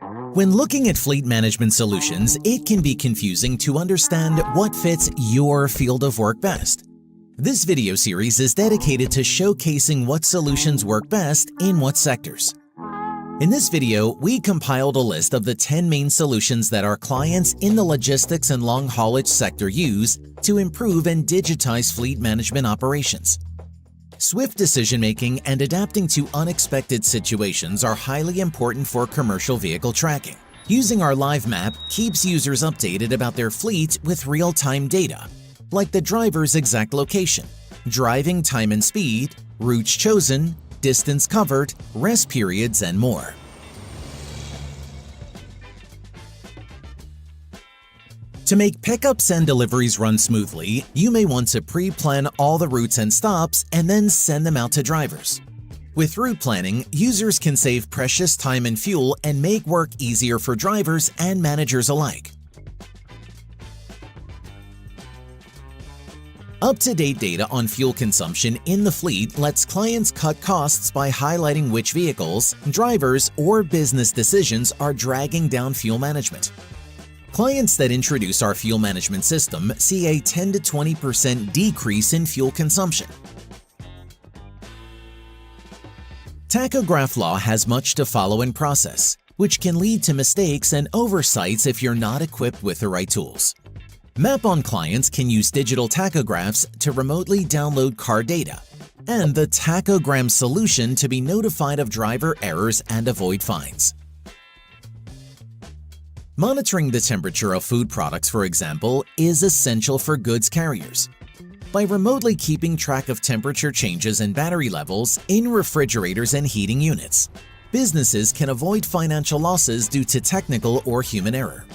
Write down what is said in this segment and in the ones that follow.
When looking at fleet management solutions, it can be confusing to understand what fits your field of work best. This video series is dedicated to showcasing what solutions work best in what sectors. In this video, we compiled a list of the 10 main solutions that our clients in the logistics and long haulage sector use to improve and digitize fleet management operations. Swift decision-making and adapting to unexpected situations are highly important for commercial vehicle tracking. Using our live map keeps users updated about their fleet with real-time data, like the driver's exact location, driving time and speed, routes chosen, distance covered, rest periods, and more. To make pickups and deliveries run smoothly, you may want to pre-plan all the routes and stops and then send them out to drivers. With route planning, users can save precious time and fuel and make work easier for drivers and managers alike. Up-to-date data on fuel consumption in the fleet lets clients cut costs by highlighting which vehicles, drivers, or business decisions are dragging down fuel management. Clients that introduce our fuel management system see a 10 to 20% decrease in fuel consumption. Tachograph law has much to follow and process, which can lead to mistakes and oversights if you're not equipped with the right tools. Mapon clients can use digital tachographs to remotely download car data, and the tachogram solution to be notified of driver errors and avoid fines. Monitoring the temperature of food products, for example, is essential for goods carriers. By remotely keeping track of temperature changes and battery levels in refrigerators and heating units, businesses can avoid financial losses due to technical or human error.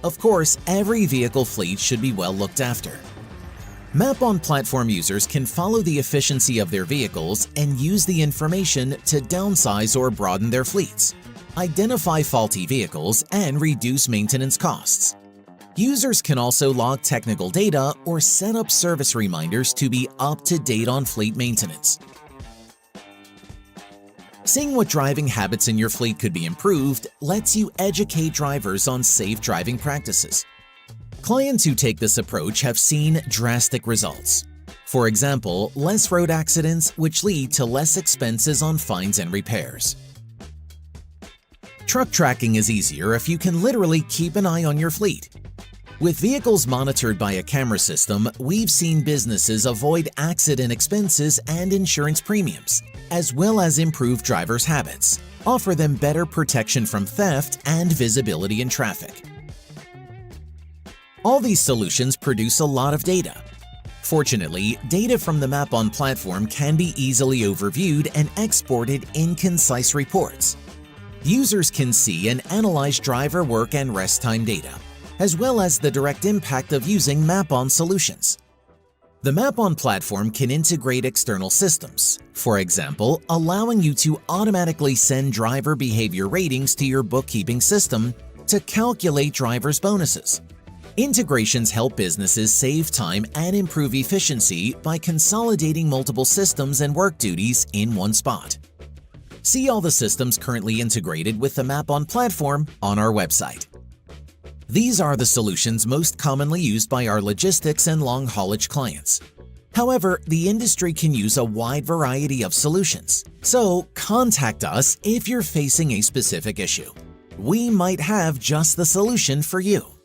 Of course, every vehicle fleet should be well looked after. Mapon platform users can follow the efficiency of their vehicles and use the information to downsize or broaden their fleets, identify faulty vehicles, and reduce maintenance costs. Users can also log technical data or set up service reminders to be up to date on fleet maintenance. Seeing what driving habits in your fleet could be improved lets you educate drivers on safe driving practices. Clients who take this approach have seen drastic results. For example, less road accidents, which lead to less expenses on fines and repairs. Truck tracking is easier if you can literally keep an eye on your fleet. With vehicles monitored by a camera system, we've seen businesses avoid accident expenses and insurance premiums, as well as improve drivers' habits, offer them better protection from theft and visibility in traffic. All these solutions produce a lot of data. Fortunately, data from the Mapon platform can be easily overviewed and exported in concise reports. Users can see and analyze driver work and rest time data, as well as the direct impact of using Mapon solutions. The Mapon platform can integrate external systems, for example, allowing you to automatically send driver behavior ratings to your bookkeeping system to calculate drivers' bonuses. Integrations help businesses save time and improve efficiency by consolidating multiple systems and work duties in one spot. See all the systems currently integrated with the Mapon platform on our website. These are the solutions most commonly used by our logistics and long haulage clients. However, the industry can use a wide variety of solutions, so contact us if you're facing a specific issue. We might have just the solution for you.